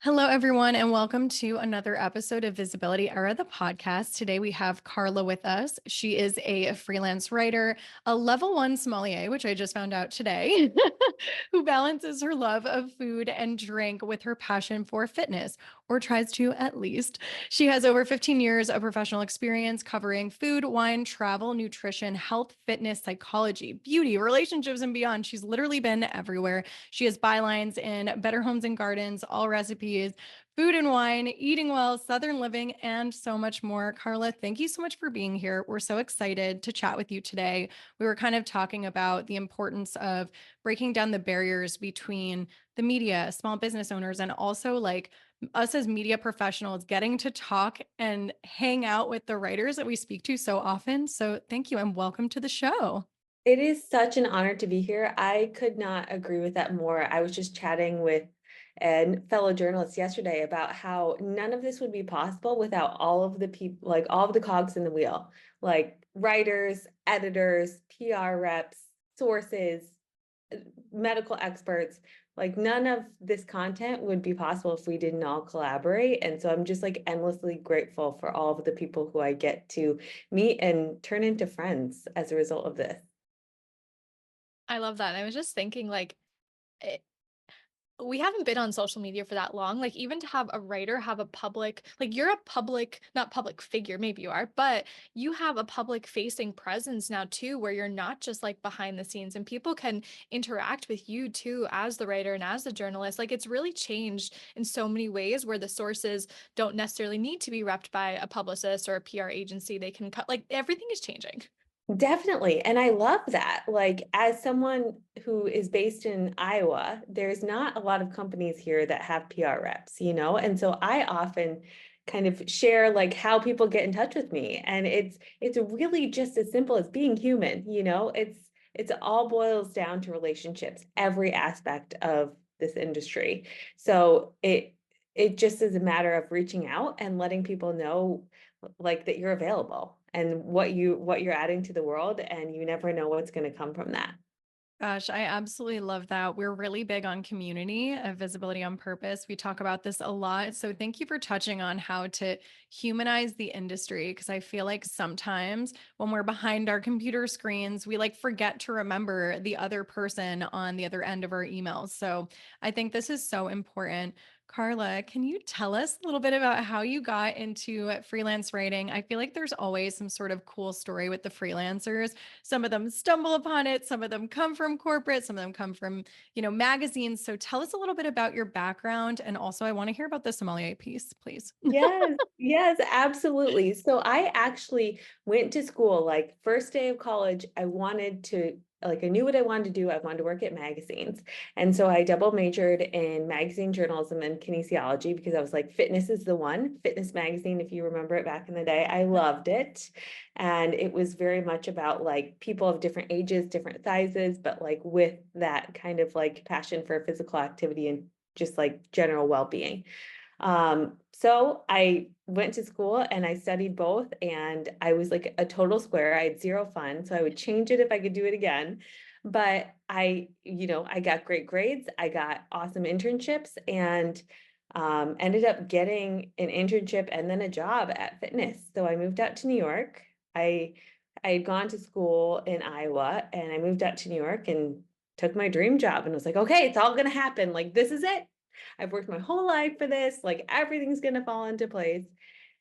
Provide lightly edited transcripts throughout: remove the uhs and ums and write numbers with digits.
Hello, everyone, and welcome to another episode of Visibility Era, the podcast. Today we have Karla with us. She is a freelance writer, a level one sommelier, which I just found out today, who balances her love of food and drink with her passion for fitness, or tries to at least. She has over 15 years of professional experience covering food, wine, travel, nutrition, health, fitness, psychology, beauty, relationships, and beyond. She's literally been everywhere. She has bylines in Better Homes and Gardens, Allrecipes, Food and Wine, EatingWell, Southern Living, and so much more. Karla, thank you so much for being here. We're so excited to chat with you today. We were kind of talking about the importance of breaking down the barriers between the media, small business owners, and also like us as media professionals getting to talk and hang out with the writers that we speak to so often. So thank you and welcome to the show. It is such an honor to be here. I could not agree with that more. I was just chatting with a fellow journalist yesterday about how none of this would be possible without all of the people, like all of the cogs in the wheel, like writers, editors, PR reps, sources, medical experts. Like none of this content would be possible if we didn't all collaborate. And so I'm just like endlessly grateful for all of the people who I get to meet and turn into friends as a result of this. I love that. I was just thinking, eh, we haven't been on social media for that long. Like, even to have a writer have a public, like, you're a public, not public figure, maybe you are, but you have a public facing presence now, too, where you're not just like behind the scenes and people can interact with you, too, as the writer and as the journalist. Like, it's really changed in so many ways where the sources don't necessarily need to be repped by a publicist or a PR agency. They can cut, like, everything is changing. Definitely. And I love that. Like, as someone who is based in Iowa, there's not a lot of companies here that have PR reps, And so I often kind of share like how people get in touch with me. And it's really just as simple as being human. It's all boils down to relationships, every aspect of this industry. So it just is a matter of reaching out and letting people know like that you're available and what you're adding to the world, and you never know what's going to come from that. Gosh, I absolutely love that. We're really big on community, visibility on purpose. We talk about this a lot. So thank you for touching on how to humanize the industry because I feel like sometimes when we're behind our computer screens, we like forget to remember the other person on the other end of our emails. So I think this is so important. Karla, can you tell us a little bit about how you got into freelance writing? I feel like there's always some sort of cool story with the freelancers. Some of them stumble upon it, some of them come from corporate, some of them come from, magazines. So tell us a little bit about your background. And also I want to hear about the sommelier piece, please. Yes, yes, absolutely. So I actually went to school, like first day of college, I knew what I wanted to do. I wanted to work at magazines. And so I double majored in magazine journalism and kinesiology because I was like, fitness is the one, fitness magazine, if you remember it back in the day. I loved it. And it was very much about like people of different ages, different sizes, but like with that kind of like passion for physical activity and just like general well-being. So I went to school and I studied both, and I was like a total square. I had zero fun, so I would change it if I could do it again. But I got great grades. I got awesome internships, and ended up getting an internship and then a job at fitness. So I moved out to New York. I I had gone to school in Iowa, and I moved out to New York and took my dream job and was like, okay, it's all gonna happen. Like, this is it. I've worked my whole life for this, like everything's gonna fall into place.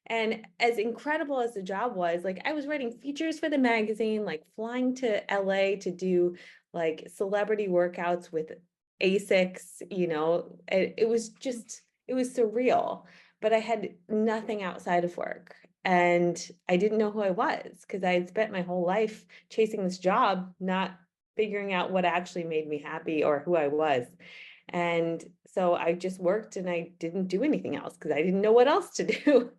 And as incredible as the job was, like I was writing features for the magazine, like flying to LA to do like celebrity workouts with ASICs, it was surreal, but I had nothing outside of work. And I didn't know who I was because I had spent my whole life chasing this job, not figuring out what actually made me happy or who I was. And so I just worked and I didn't do anything else because I didn't know what else to do.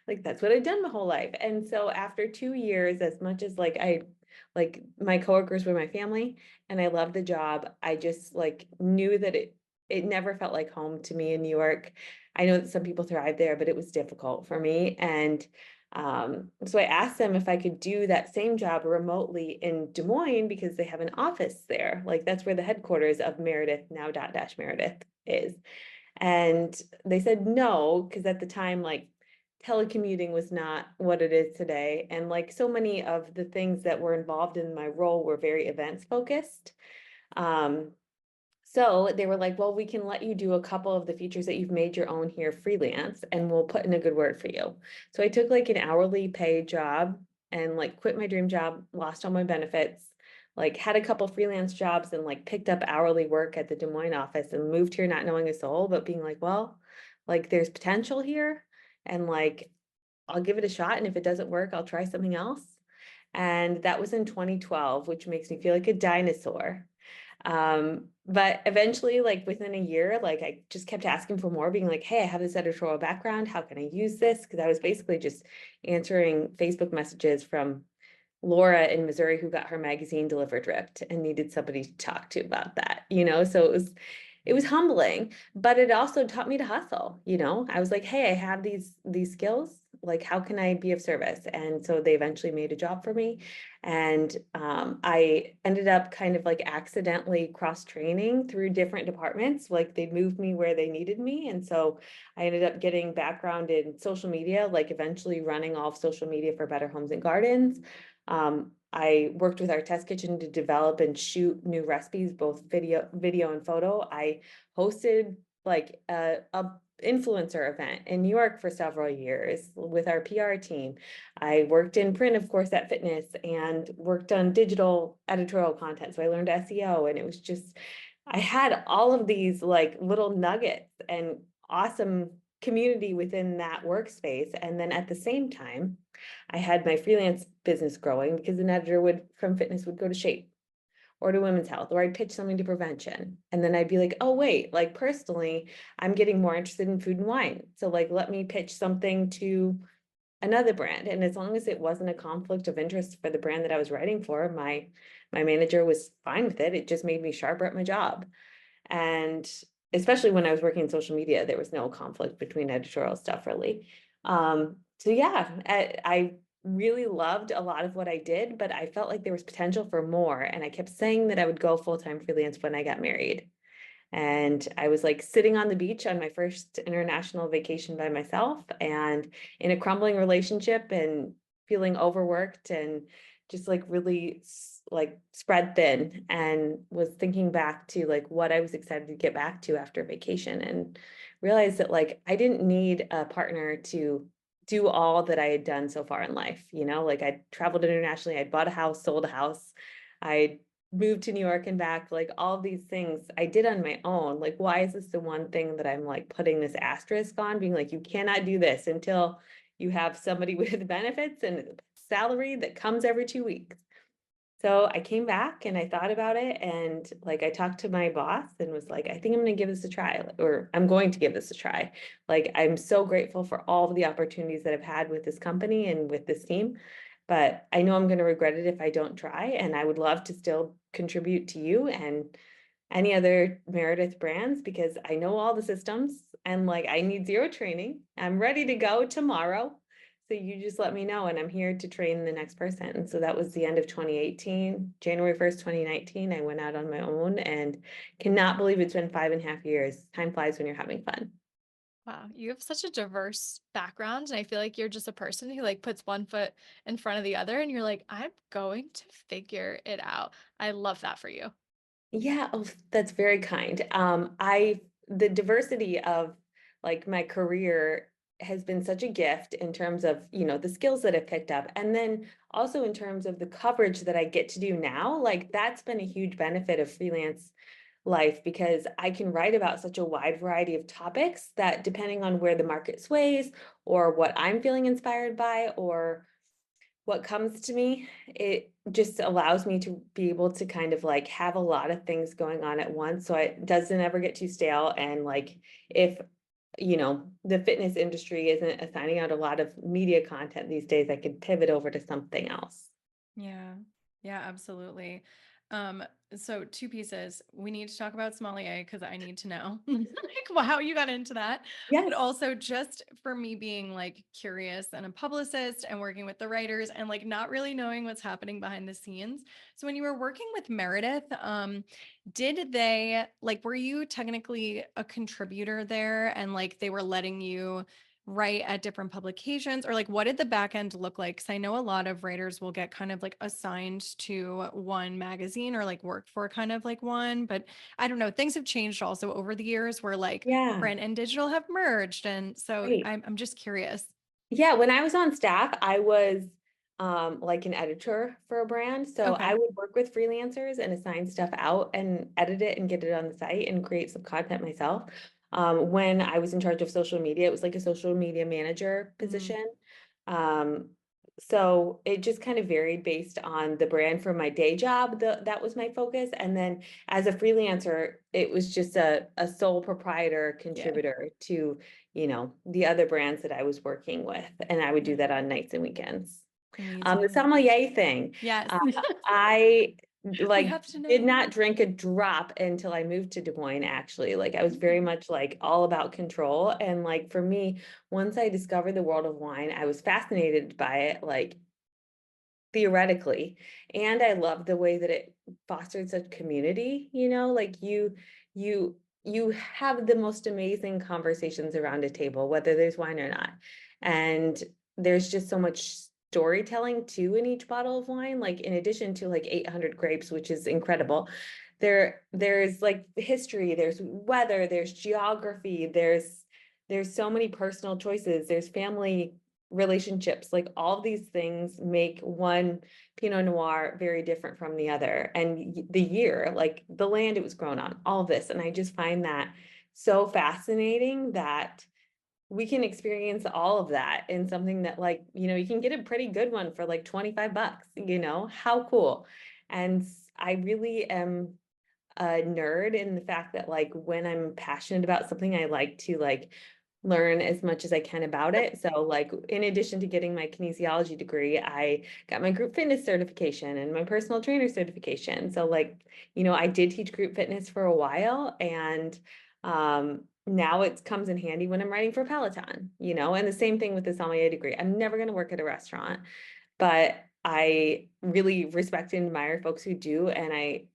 Like that's what I'd done my whole life. And so after 2 years, as much as like my coworkers were my family and I loved the job, I just like knew that it never felt like home to me in New York. I know that some people thrive there, but it was difficult for me. And so I asked them if I could do that same job remotely in Des Moines because they have an office there. Like that's where the headquarters of Meredith, now Dot Dash Meredith, is. And they said no, because at the time, like telecommuting was not what it is today. And like so many of the things that were involved in my role were very events focused. Um, so they were like, well, we can let you do a couple of the features that you've made your own here freelance, and we'll put in a good word for you. So I took like an hourly paid job and like quit my dream job, lost all my benefits, like had a couple freelance jobs and like picked up hourly work at the Des Moines office and moved here not knowing a soul, but being like, well, like there's potential here and like I'll give it a shot. And if it doesn't work, I'll try something else. And that was in 2012, which makes me feel like a dinosaur. But eventually, like within a year, like I just kept asking for more, being like, hey, I have this editorial background. How can I use this? Because I was basically just answering Facebook messages from Laura in Missouri who got her magazine delivered ripped and needed somebody to talk to about that, so it was humbling, but it also taught me to hustle. I was like, hey, I have these skills, like how can I be of service? And so they eventually made a job for me, and I ended up kind of like accidentally cross training through different departments. Like they moved me where they needed me, and so I ended up getting background in social media, like eventually running all of social media for Better Homes and Gardens. I worked with our test kitchen to develop and shoot new recipes, both video and photo. I hosted like a influencer event in New York for several years with our PR team. I worked in print, of course, at Fitness, and worked on digital editorial content. So I learned SEO, and it was just, I had all of these like little nuggets and awesome community within that workspace. And then at the same time, I had my freelance business growing because an editor from Fitness would go to Shape or to Women's Health, or I'd pitch something to Prevention. And then I'd be like, oh, wait, like personally, I'm getting more interested in food and wine. So like, let me pitch something to another brand. And as long as it wasn't a conflict of interest for the brand that I was writing for, my manager was fine with it. It just made me sharper at my job. And especially when I was working in social media, there was no conflict between editorial stuff really. So yeah, I really loved a lot of what I did, but I felt like there was potential for more. And I kept saying that I would go full-time freelance when I got married. And I was like sitting on the beach on my first international vacation by myself and in a crumbling relationship and feeling overworked and just like really like spread thin, and was thinking back to like what I was excited to get back to after vacation, and realized that like I didn't need a partner to do all that I had done so far in life. Like I traveled internationally, I'd bought a house, sold a house, I moved to New York and back, like all of these things I did on my own. Like, why is this the one thing that I'm like putting this asterisk on, being like, you cannot do this until you have somebody with benefits and salary that comes every 2 weeks. So I came back and I thought about it, and like I talked to my boss and was like, I think I'm going to give this a try, or I'm going to give this a try. Like, I'm so grateful for all of the opportunities that I've had with this company and with this team, but I know I'm going to regret it if I don't try. And I would love to still contribute to you and any other Meredith brands, because I know all the systems and like I need zero training. I'm ready to go tomorrow. So you just let me know, and I'm here to train the next person. So that was the end of 2018, January 1st, 2019. I went out on my own and cannot believe it's been 5.5 years. Time flies when you're having fun. Wow, you have such a diverse background, and I feel like you're just a person who like puts one foot in front of the other, and you're like, I'm going to figure it out. I love that for you. Yeah, oh, that's very kind. The diversity of like my career has been such a gift in terms of, the skills that I've picked up. And then also in terms of the coverage that I get to do now, like that's been a huge benefit of freelance life, because I can write about such a wide variety of topics that depending on where the market sways or what I'm feeling inspired by or what comes to me, it just allows me to be able to kind of like have a lot of things going on at once. So it doesn't ever get too stale. And like, if, the fitness industry isn't assigning out a lot of media content these days, I could pivot over to something else. Yeah. Yeah, absolutely. Um, so two pieces. We need to talk about sommelier because I need to know like how you got into that. But Yes. also just for me being like curious and a publicist and working with the writers and like not really knowing what's happening behind the scenes. So when you were working with Meredith, did they like were you technically a contributor there and like they were letting you write at different publications or like what did the back end look like? Because I know a lot of writers will get kind of like assigned to one magazine or like work for kind of like one, but I don't know. Things have changed also over the years where like Yeah. print and digital have merged. And so Right. I'm just curious. Yeah, when I was on staff, I was like an editor for a brand. So I Okay. would work with freelancers and assign stuff out and edit it and get it on the site and create some content myself. When I was in charge of social media, it was like a social media manager Mm, position. Um, so it just kind of varied based on the brand. For my day job, that was my focus. And then as a freelancer, it was just a sole proprietor yeah. contributor to the other brands that I was working with, and I would do Yeah. that on nights and weekends. The Amazing. sommelier thing, Yes. uh, I We like have to did know. not drink a drop until I moved to Des Moines, actually. Like I was very Mm, much like all about control. And like for me, once I discovered the world of wine, I was fascinated by it, like theoretically. And I love the way that it fostered such community, like you you have the most amazing conversations around a table, whether there's wine or not. And there's just so much storytelling too in each bottle of wine, like in addition to like 800 grapes, which is incredible. There's like history, there's weather, there's geography, there's so many personal choices, there's family relationships, like all of these things make one Pinot Noir very different from the other. And the year, like the land it was grown on, all of this. And I just find that so fascinating that we can experience all of that in something that like, you can get a pretty good one for like 25 bucks, how cool. And I really am a nerd in the fact that like when I'm passionate about something, I like to like learn as much as I can about it. So like in addition to getting my kinesiology degree, I got my group fitness certification and my personal trainer certification. So like, I did teach group fitness for a while, and now it comes in handy when I'm writing for Peloton, and the same thing with the sommelier degree. I'm never going to work at a restaurant, but I really respect and admire folks who do. And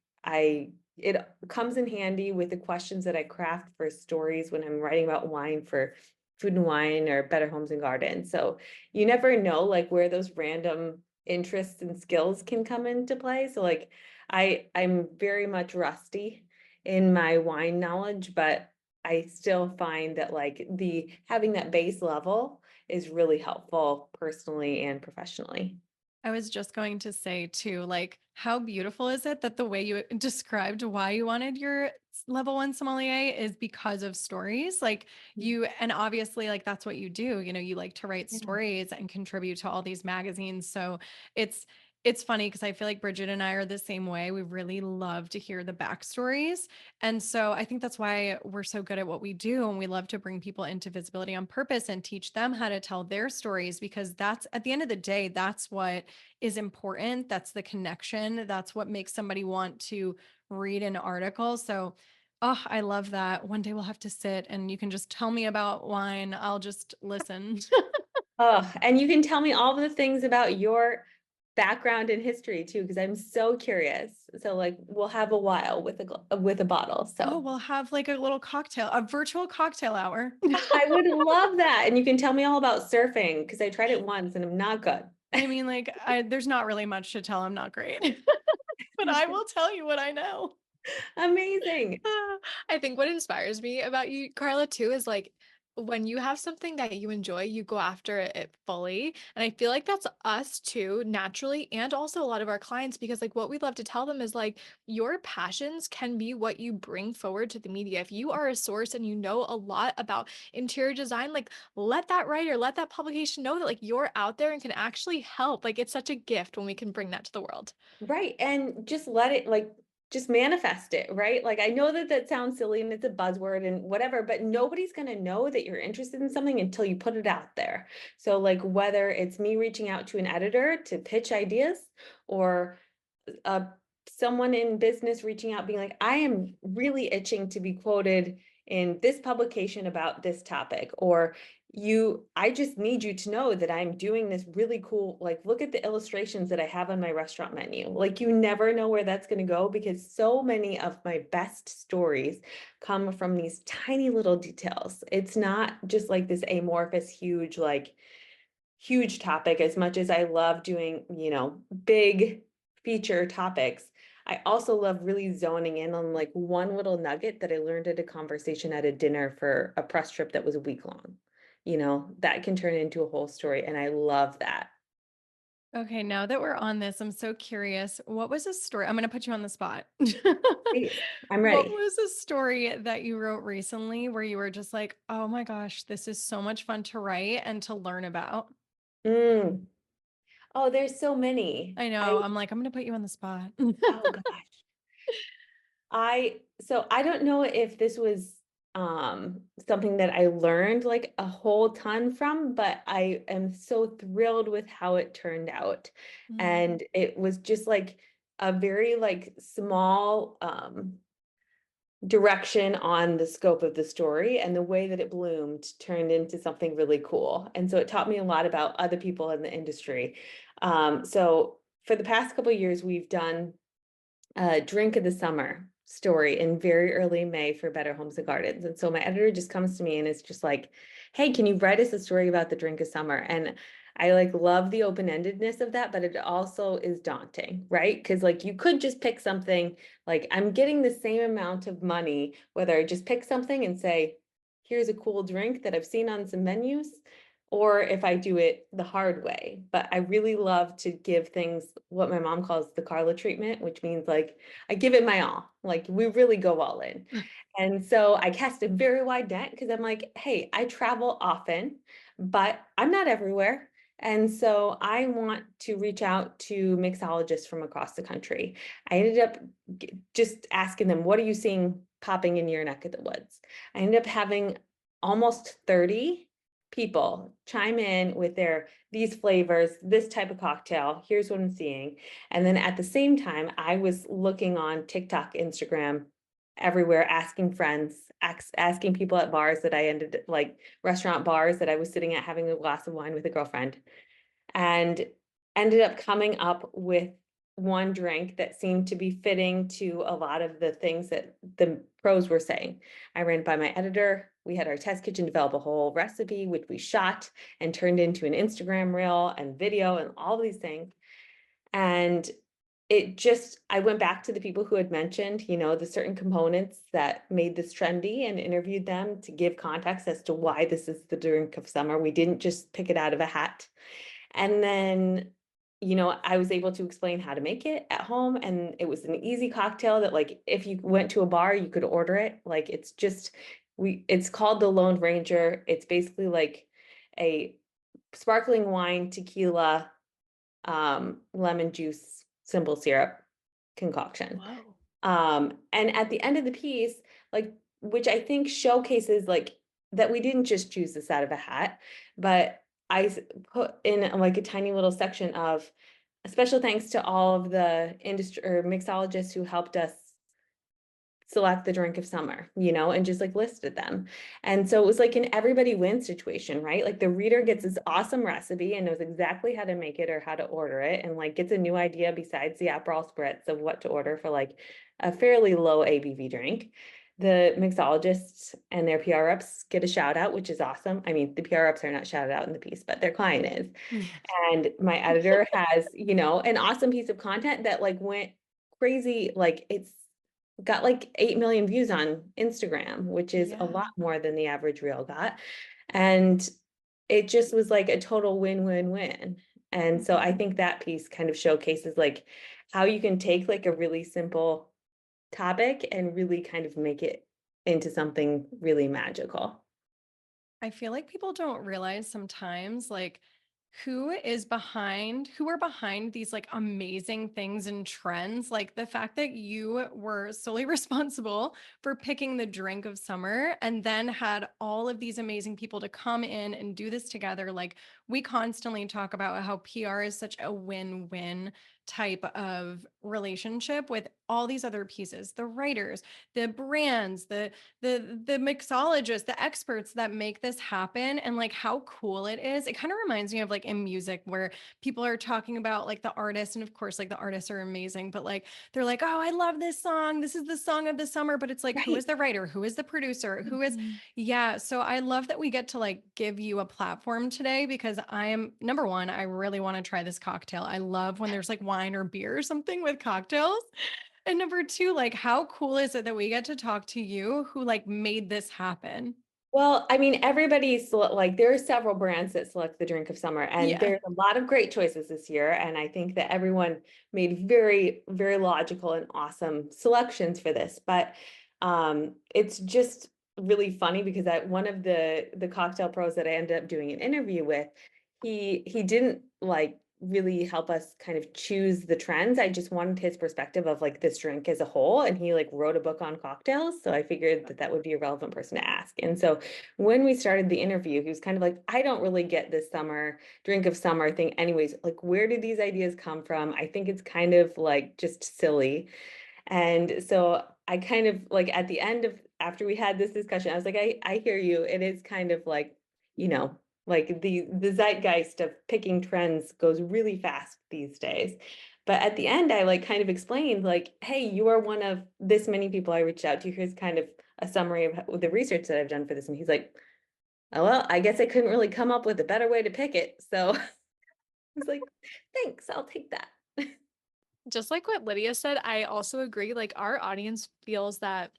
it comes in handy with the questions that I craft for stories when I'm writing about wine for Food and Wine or Better Homes and Gardens. So you never know like where those random interests and skills can come into play. So like I'm very much rusty in my wine knowledge, but I still find that like the having that base level is really helpful personally and professionally. I was just going to say too, like, how beautiful is it that the way you described why you wanted your level one sommelier is because of stories? Like you, and obviously, like that's what you do. You like to write Yeah. stories and contribute to all these magazines. So it's it's funny because I feel like Bridget and I are the same way. We really love to hear the backstories. And so I think that's why we're so good at what we do. And we love to bring people into visibility on purpose and teach them how to tell their stories because that's at the end of the day, that's what is important. That's the connection. That's what makes somebody want to read an article. So, oh, I love that. One day we'll have to sit and you can just tell me about wine. I'll just listen. Oh, and you can tell me all the things about your background and history too, because I'm so curious. So like we'll have a while with a bottle. Oh, So we'll have like a little cocktail, a virtual cocktail hour. I would love that. And you can tell me all about surfing because I tried it once and I'm not good. I mean, like, there's not really much to tell. I'm not great, but I will tell you what I know. Amazing. I think what inspires me about you, Carla, too, is like when you have something that you enjoy, you go after it fully. And I feel like that's us too, naturally, and also a lot of our clients, because like what we love to tell them is like your passions can be what you bring forward to the media. If you are a source and you know a lot about interior design, like let that writer, let that publication know that like you're out there and can actually help. Like it's such a gift when we can bring that to the world. Right. And just let it like just manifest it, right? Like I know that that sounds silly and it's a buzzword and whatever, but nobody's going to know that you're interested in something until you put it out there. So like whether it's me reaching out to an editor to pitch ideas or a someone in business reaching out being like, I am really itching to be quoted in this publication about this topic, or I just need you to know that I'm doing this really cool, like, look at the illustrations that I have on my restaurant menu. Like, you never know where that's going to go, because so many of my best stories come from these tiny little details. It's not just like this amorphous, huge topic. As much as I love doing, big feature topics, I also love really zoning in on like one little nugget that I learned at a conversation at a dinner for a press trip that was a week long. That can turn into a whole story. And I love that. Okay, now that we're on this, I'm so curious. What was a story? I'm going to put you on the spot. Please, I'm What ready. was a story that you wrote recently where you were just like, oh my gosh, this is so much fun to write and to learn about? Mm. Oh, there's so many. I know. I'm like, I'm going to put you on the spot. Oh gosh. So I don't know if this was something that I learned like a whole ton from, but I am so thrilled with how it turned out. Mm. And it was just like a very like small direction on the scope of the story, and the way that it bloomed turned into something really cool. And so it taught me a lot about other people in the industry. So for the past couple of years, we've done drink of the summer story in very early May for Better Homes and Gardens. And so my editor just comes to me and is just like, hey, can you write us a story about the drink of summer? And I like love the open-endedness of that, but it also is daunting, right? Because like you could just pick something, like I'm getting the same amount of money, whether I just pick something and say, here's a cool drink that I've seen on some menus, or if I do it the hard way. But I really love to give things what my mom calls the Karla treatment, which means like I give it my all. Like we really go all in. And so I cast a very wide net, because I'm like, hey, I travel often, but I'm not everywhere. And so I want to reach out to mixologists from across the country. I ended up just asking them, what are you seeing popping in your neck of the woods? I ended up having almost 30 people chime in with these flavors, this type of cocktail, here's what I'm seeing. And then at the same time, I was looking on TikTok, Instagram, everywhere, asking friends, asking people at bars that I ended, like restaurant bars that I was sitting at having a glass of wine with a girlfriend, and ended up coming up with one drink that seemed to be fitting to a lot of the things that the pros were saying. I ran it by my editor. We had our test kitchen develop a whole recipe, which we shot and turned into an Instagram reel and video and all these things. And I went back to the people who had mentioned, the certain components that made this trendy, and interviewed them to give context as to why this is the drink of summer. We didn't just pick it out of a hat. And then, I was able to explain how to make it at home. And it was an easy cocktail that, like, if you went to a bar, you could order it. Like, it's called the Lone Ranger. It's basically like a sparkling wine, tequila, lemon juice, simple syrup concoction. Whoa. And at the end of the piece, like, which I think showcases like that we didn't just choose this out of a hat, but put in like a tiny little section of special thanks to all of the industry or mixologists who helped us select the drink of summer, and just like listed them. And so it was like an everybody wins situation, right? Like the reader gets this awesome recipe and knows exactly how to make it or how to order it, and like gets a new idea besides the Aperol spritz of what to order for like a fairly low ABV drink. The mixologists and their PR reps get a shout out, which is awesome. I mean, the PR reps are not shouted out in the piece, but their client is. And my editor has, an awesome piece of content that like went crazy. Like it's got like 8 million views on Instagram, which is a Yeah. lot more than the average reel got. And it just was like a total win-win-win. And so I think that piece kind of showcases like how you can take like a really simple topic and really kind of make it into something really magical. I feel like people don't realize sometimes like who are behind these like amazing things and trends. Like the fact that you were solely responsible for picking the drink of summer and then had all of these amazing people to come in and do this together. Like we constantly talk about how PR is such a win-win type of relationship with all these other pieces, the writers, the brands, the mixologists, the experts that make this happen, and like how cool it is. It kind of reminds me of like in music where people are talking about like the artists, and of course like the artists are amazing, but like they're like, oh, I love this song, this is the song of the summer, but it's like, who is Right. the writer, who is the producer, who is, Mhm. yeah. So I love that we get to like give you a platform today, because I am, number one, I really want to try this cocktail. I love when there's like wine or beer or something with cocktails. And number two, like how cool is it that we get to talk to you who like made this happen? Well, I mean, like there are several brands that select the drink of summer, and Yeah. there's a lot of great choices this year. And I think that everyone made very, very logical and awesome selections for this. But it's just really funny because one of the cocktail pros that I ended up doing an interview with, he didn't like really help us kind of choose the trends. I just wanted his perspective of like this drink as a whole. And he like wrote a book on cocktails. So I figured that that would be a relevant person to ask. And so when we started the interview, he was kind of like, I don't really get this summer drink of summer thing. Anyways, like, where did these ideas come from? I think it's kind of like just silly. And so I kind of like at the end of after we had this discussion, I was like, I hear you. It is kind of like, you know, like the zeitgeist of picking trends goes really fast these days. But at the end, I like kind of explained like, hey, you are one of this many people I reached out to. Here's kind of a summary of the research that I've done for this. And he's like, oh, well, I guess I couldn't really come up with a better way to pick it. So I was like, thanks, I'll take that. Just like what Lydia said, I also agree. Like our audience feels that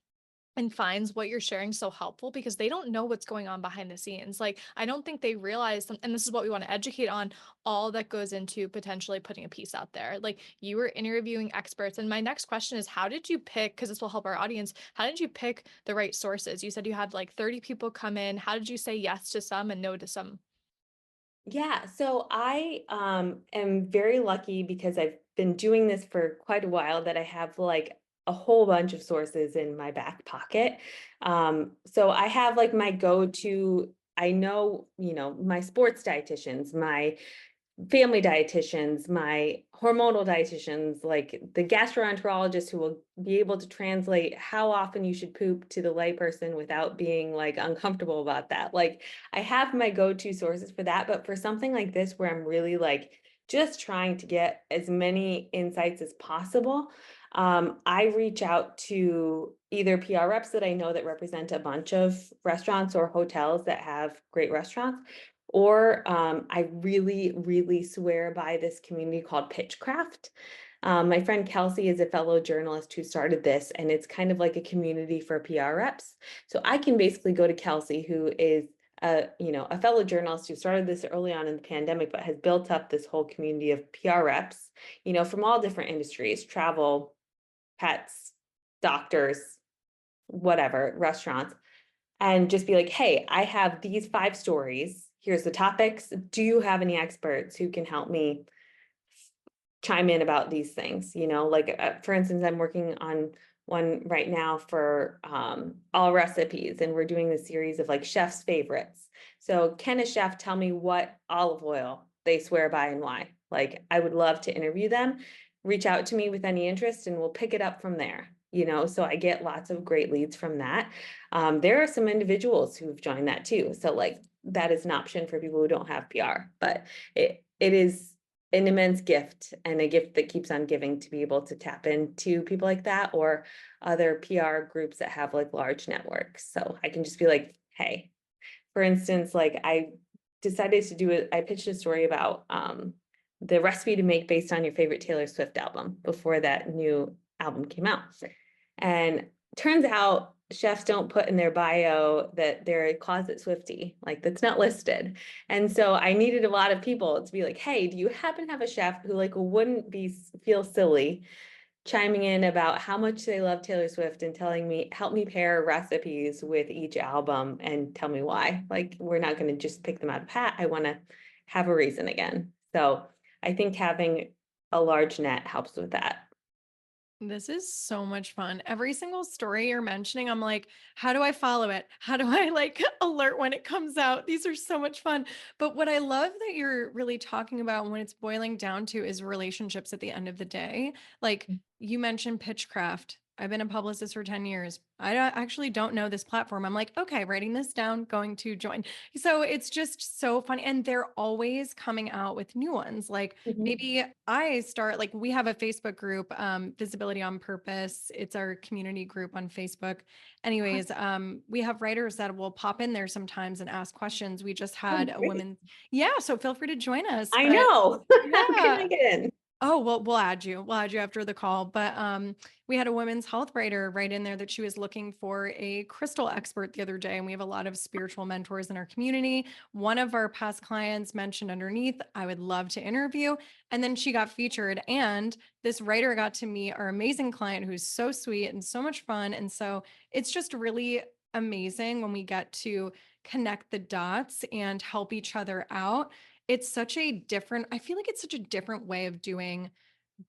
and finds what you're sharing so helpful because they don't know what's going on behind the scenes. Like, I don't think they realize, and this is what we want to educate on, all that goes into potentially putting a piece out there. Like, you were interviewing experts. And my next question is, how did you pick, because this will help our audience, how did you pick the right sources? You said you had like 30 people come in. How did you say yes to some and no to some? Yeah, so I am very lucky because I've been doing this for quite a while that I have like a whole bunch of sources in my back pocket. So I have like my go-to, I know, my sports dietitians, my family dietitians, my hormonal dietitians, like the gastroenterologist who will be able to translate how often you should poop to the layperson without being like uncomfortable about that. Like I have my go-to sources for that, but for something like this where I'm really like just trying to get as many insights as possible, I reach out to either PR reps that I know that represent a bunch of restaurants or hotels that have great restaurants, or I really, really swear by this community called Pitchcraft. My friend Kelsey is a fellow journalist who started this, and it's kind of like a community for PR reps. So I can basically go to Kelsey, who is a fellow journalist who started this early on in the pandemic, but has built up this whole community of PR reps, from all different industries, travel, pets, doctors, whatever, restaurants, and just be like, hey, I have these 5 stories. Here's the topics. Do you have any experts who can help me chime in about these things? Like for instance, I'm working on one right now for Allrecipes, and we're doing this series of like chef's favorites. So can a chef tell me what olive oil they swear by and why? Like I would love to interview them. Reach out to me with any interest and we'll pick it up from there. So I get lots of great leads from that. There are some individuals who've joined that too. So like that is an option for people who don't have PR, but it is an immense gift and a gift that keeps on giving to be able to tap into people like that or other PR groups that have like large networks. So I can just be like, hey, for instance, like I decided to do it. I pitched a story about the recipe to make based on your favorite Taylor Swift album before that new album came out. And turns out chefs don't put in their bio that they're a closet Swiftie, like that's not listed. And so I needed a lot of people to be like, hey, do you happen to have a chef who like wouldn't feel silly chiming in about how much they love Taylor Swift and telling me, help me pair recipes with each album and tell me why. Like, we're not going to just pick them out of hat. I want to have a reason again. So I think having a large net helps with that. This is so much fun. Every single story you're mentioning, I'm like, how do I follow it? How do I like alert when it comes out? These are so much fun. But what I love that you're really talking about when it's boiling down to is relationships at the end of the day. Like you mentioned Pitchcraft. I've been a publicist for 10 years. Actually don't know this platform. I'm like, okay, writing this down, going to join. So it's just so funny. And they're always coming out with new ones. Like Mhm. maybe I start, like we have a Facebook group, Visibility on Purpose. It's our community group on Facebook. Anyways, we have writers that will pop in there sometimes and ask questions. We just Oh, had a great. woman. Yeah, so feel free to join us. I But know. How can I yeah. get in? Oh, well, we'll add you. We'll add you after the call. But we had a women's health writer write in there that she was looking for a crystal expert the other day. And we have a lot of spiritual mentors in our community. One of our past clients mentioned underneath, I would love to interview. And then she got featured. And this writer got to meet our amazing client who's so sweet and so much fun. And so it's just really amazing when we get to connect the dots and help each other out. It's such a different, I feel like it's such a different way of doing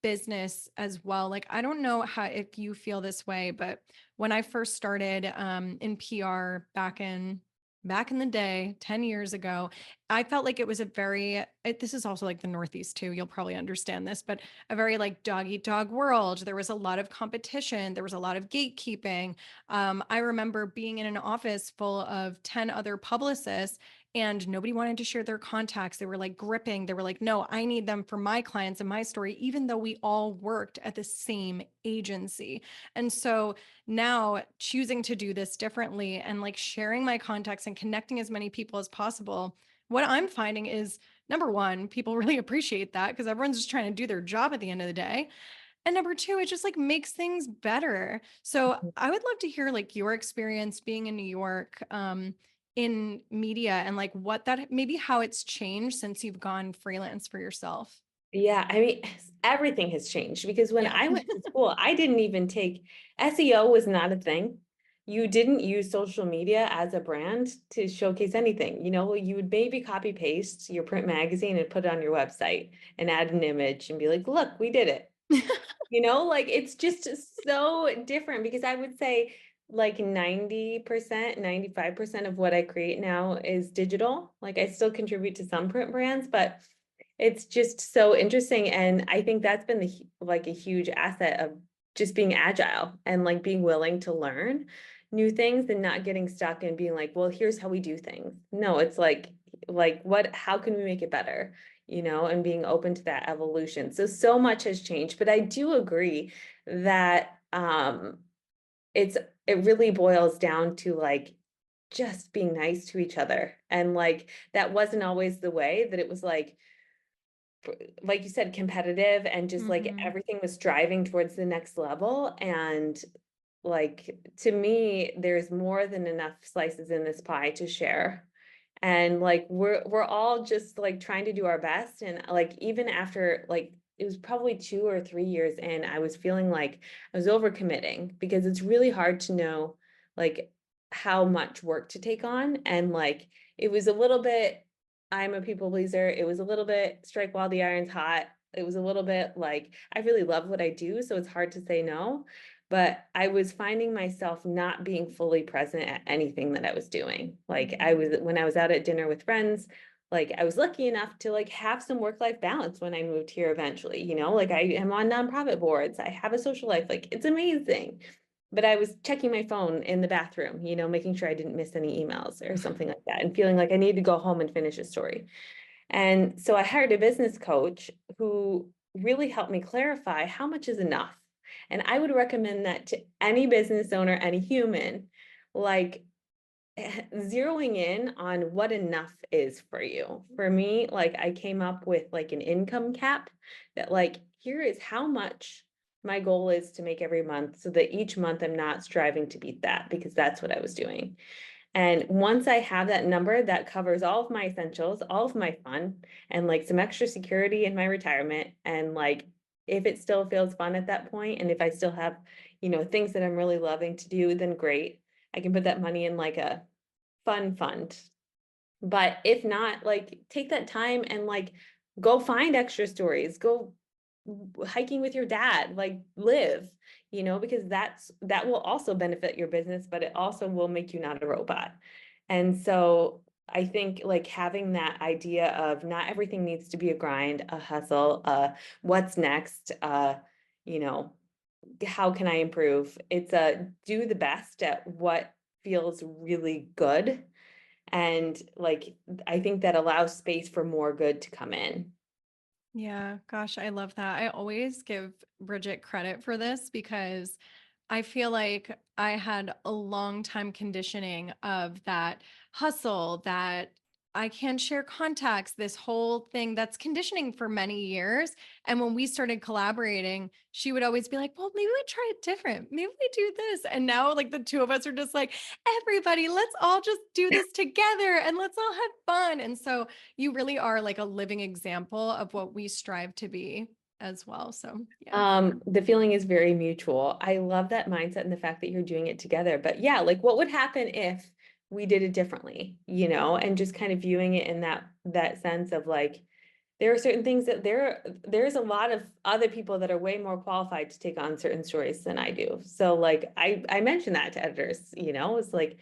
business as well. Like, I don't know how, if you feel this way, but when I first started in PR back in the day, 10 years ago, I felt like it was a very, this is also like the Northeast too. You'll probably understand this, but a very like dog eat dog world. There was a lot of competition. There was a lot of gatekeeping. I remember being in an office full of 10 other publicists and nobody wanted to share their contacts. They were like gripping. They were like, no, I need them for my clients and my story, even though we all worked at the same agency. And so now choosing to do this differently and like sharing my contacts and connecting as many people as possible, what I'm finding is number one, people really appreciate that because everyone's just trying to do their job at the end of the day. And number two, it just like makes things better. So I would love to hear like your experience being in New York, in media and like what that maybe how it's changed since you've gone freelance for yourself. Yeah, I mean, everything has changed because when Yeah. I went to school, I didn't even take SEO was not a thing. You didn't use social media as a brand to showcase anything. You know, you would maybe copy paste your print magazine and put it on your website and add an image and be like, look, we did it. You know, like it's just so different because I would say like 90%, 95% of what I create now is digital. Like I still contribute to some print brands, but it's just so interesting. And I think that's been like a huge asset of just being agile and like being willing to learn new things and not getting stuck and being like, well, here's how we do things. No, it's like what, how can we make it better? You know, and being open to that evolution. So much has changed, but I do agree that it's it really boils down to like just being nice to each other. And like that wasn't always the way that it was like you said, competitive and just like Mhm. everything was striving towards the next level. And like to me, there's more than enough slices in this pie to share. And like we're all just like trying to do our best. And like even after like it was probably 2 or 3 years in, I was feeling like I was overcommitting because it's really hard to know like how much work to take on. And like it was a little bit, I'm a people pleaser. It was a little bit strike while the iron's hot. It was a little bit like I really love what I do, so it's hard to say no. But I was finding myself not being fully present at anything that I was doing. Like I was when I was out at dinner with friends, like I was lucky enough to like have some work-life balance when I moved here eventually, you know, like I am on nonprofit boards. I have a social life, like it's amazing. But I was checking my phone in the bathroom, you know, making sure I didn't miss any emails or something like that, and feeling like I needed to go home and finish a story. And so I hired a business coach who really helped me clarify how much is enough. And I would recommend that to any business owner, any human, like zeroing in on what enough is for you. For me, like I came up with like an income cap that like here is how much my goal is to make every month so that each month I'm not striving to beat that because that's what I was doing. And once I have that number that covers all of my essentials, all of my fun, and like some extra security in my retirement, and like if it still feels fun at that point, and if I still have, you know, things that I'm really loving to do, then great. I can put that money in like a fun fund. But if not, like take that time and like go find extra stories, go hiking with your dad, like live, because that will also benefit your business, but it also will make you not a robot. And so I think like having that idea of not everything needs to be a grind, a hustle, what's next, you know, how can I improve? It's a do the best at what feels really good. And like, I think that allows space for more good to come in. Yeah, gosh, I love that. I always give Bridget credit for this because I feel like I had a long time conditioning of that hustle, that I can share contacts, this whole thing that's conditioning for many years. And when we started collaborating, she would always be like, well, maybe we try it different. Maybe we do this. And now, like, the two of us are just like, everybody, let's all just do this together and let's all have fun. And so you really are like a living example of what we strive to be as well. So, yeah. The feeling is very mutual. I love that mindset and the fact that you're doing it together. But yeah, like what would happen if we did it differently, and just kind of viewing it in that sense of like, there are certain things that there's a lot of other people that are way more qualified to take on certain stories than I do. So like I mentioned that to editors, it's like,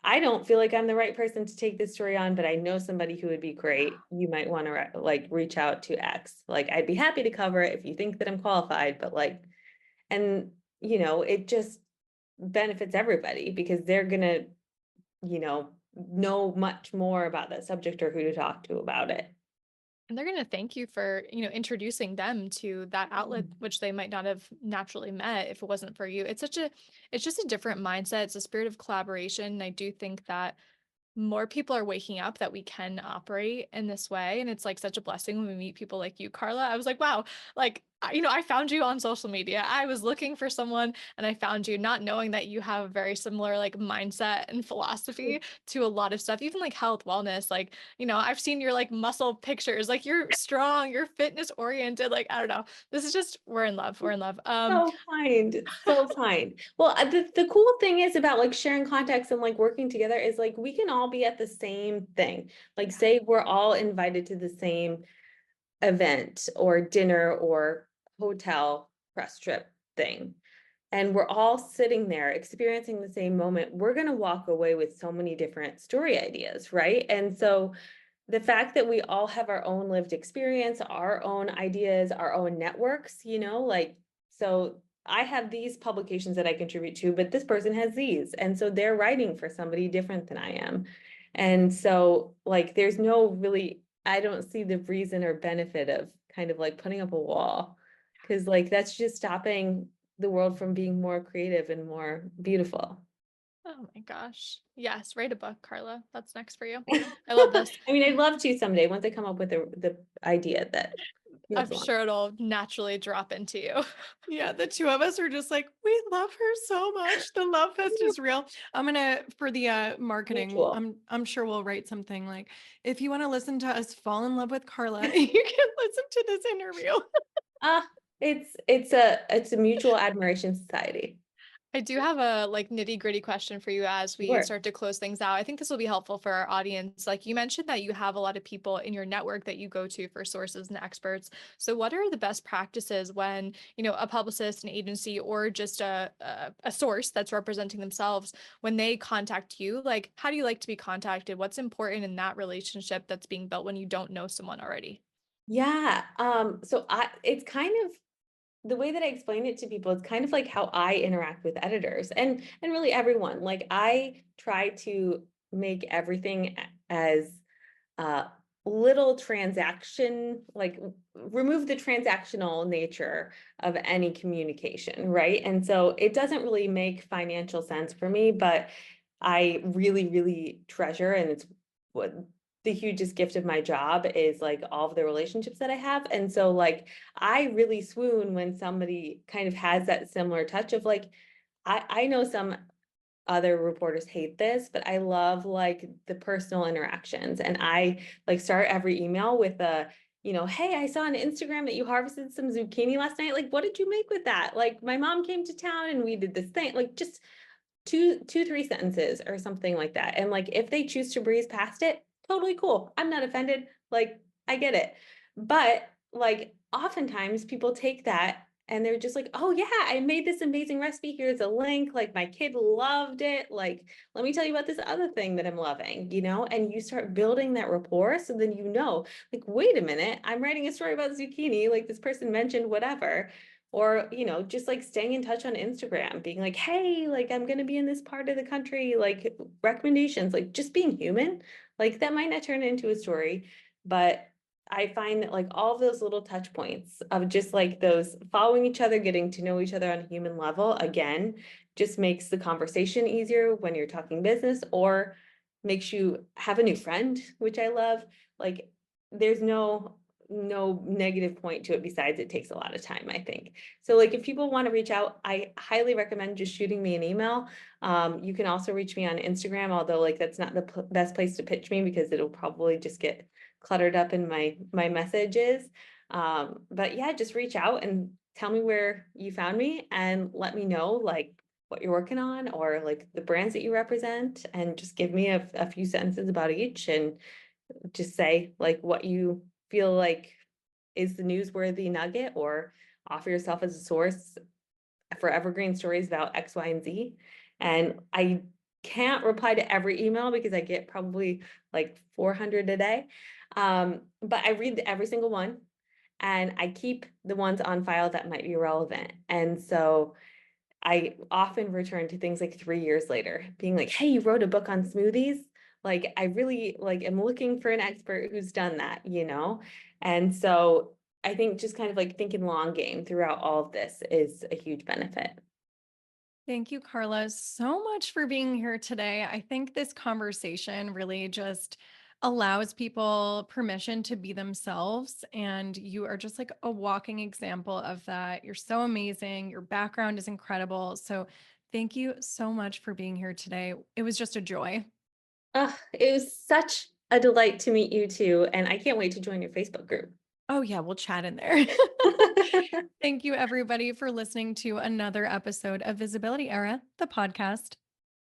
I don't feel like I'm the right person to take this story on, but I know somebody who would be great. You might want to like reach out to X. Like I'd be happy to cover it if you think that I'm qualified, but like, and it just benefits everybody because they're gonna, know much more about that subject or who to talk to about it. And they're going to thank you for, introducing them to that outlet, Mm. which they might not have naturally met if it wasn't for you. It's just a different mindset. It's a spirit of collaboration. And I do think that more people are waking up that we can operate in this way. And it's like such a blessing when we meet people like you, Karla. I was like, wow, like, I found you on social media. I was looking for someone and I found you, not knowing that you have a very similar like mindset and philosophy to a lot of stuff, even like health, wellness. Like, I've seen your like muscle pictures, like you're strong, you're fitness oriented. Like, I don't know. This is just, we're in love. We're in love. So kind, so kind. Well, the cool thing is about like sharing contacts and like working together is like we can all be at the same thing. Like say we're all invited to the same event or dinner or hotel press trip thing. And we're all sitting there experiencing the same moment. We're going to walk away with so many different story ideas, right? And so the fact that we all have our own lived experience, our own ideas, our own networks, like, so I have these publications that I contribute to, but this person has these. And so they're writing for somebody different than I am. And so like, there's no really, I don't see the reason or benefit of kind of like putting up a wall. Cause like, that's just stopping the world from being more creative and more beautiful. Oh my gosh. Yes, write a book, Karla. That's next for you. I love this. I mean, I'd love to someday once I come up with the idea that feels I'm long. sure it'll naturally drop into you. Yeah, the two of us are just like, we love her so much. The love fest is real. I'm gonna for the marketing, Mutual. I'm sure we'll write something like, if you want to listen to us fall in love with Karla, you can listen to this interview. Uh, it's a mutual admiration society. I do have a like nitty-gritty question for you as we Sure. start to close things out. I think this will be helpful for our audience. Like you mentioned that you have a lot of people in your network that you go to for sources and experts. So what are the best practices when, a publicist, an agency, or just a source that's representing themselves, when they contact you? Like, how do you like to be contacted? What's important in that relationship that's being built when you don't know someone already? Yeah. So it's kind of the way that I explain it to people, it's kind of like how I interact with editors and really everyone. Like I try to make everything as uh little transaction, like remove the transactional nature of any communication, right? And so it doesn't really make financial sense for me, but I really, really treasure, and it's what the hugest gift of my job is like all of the relationships that I have. And so like I really swoon when somebody kind of has that similar touch of like, I know some other reporters hate this, but I love like the personal interactions. And I like start every email with hey, I saw on Instagram that you harvested some zucchini last night. Like, what did you make with that? Like, my mom came to town and we did this thing. Like, just three sentences or something like that. And like, if they choose to breeze past it, totally cool. I'm not offended. Like, I get it. But like, oftentimes people take that and they're just like, oh yeah, I made this amazing recipe. Here's a link. Like my kid loved it. Like, let me tell you about this other thing that I'm loving, and you start building that rapport. So then, like, wait a minute, I'm writing a story about zucchini. Like this person mentioned whatever. Or, just like staying in touch on Instagram, being like, hey, like I'm going to be in this part of the country, like recommendations, like just being human, like that might not turn into a story, but I find that like all of those little touch points of just like those following each other, getting to know each other on a human level, again, just makes the conversation easier when you're talking business, or makes you have a new friend, which I love. Like there's no negative point to it besides it takes a lot of time, I think. So like if people want to reach out, I highly recommend just shooting me an email. You can also reach me on Instagram, although like that's not the best place to pitch me because it'll probably just get cluttered up in my messages. But yeah, just reach out and tell me where you found me and let me know like what you're working on or like the brands that you represent, and just give me a few sentences about each, and just say like what you feel like is the newsworthy nugget, or offer yourself as a source for evergreen stories about X, Y, and Z. And I can't reply to every email because I get probably like 400 a day. But I read every single one, and I keep the ones on file that might be relevant. And so I often return to things like 3 years later, being like, hey, you wrote a book on smoothies. Like, I really like am looking for an expert who's done that. And so I think just kind of like thinking long game throughout all of this is a huge benefit. Thank you, Karla, so much for being here today. I think this conversation really just allows people permission to be themselves. And you are just like a walking example of that. You're so amazing. Your background is incredible. So thank you so much for being here today. It was just a joy. It was such a delight to meet you too. And I can't wait to join your Facebook group. Oh, yeah, we'll chat in there. Thank you, everybody, for listening to another episode of Visibility Era, the podcast.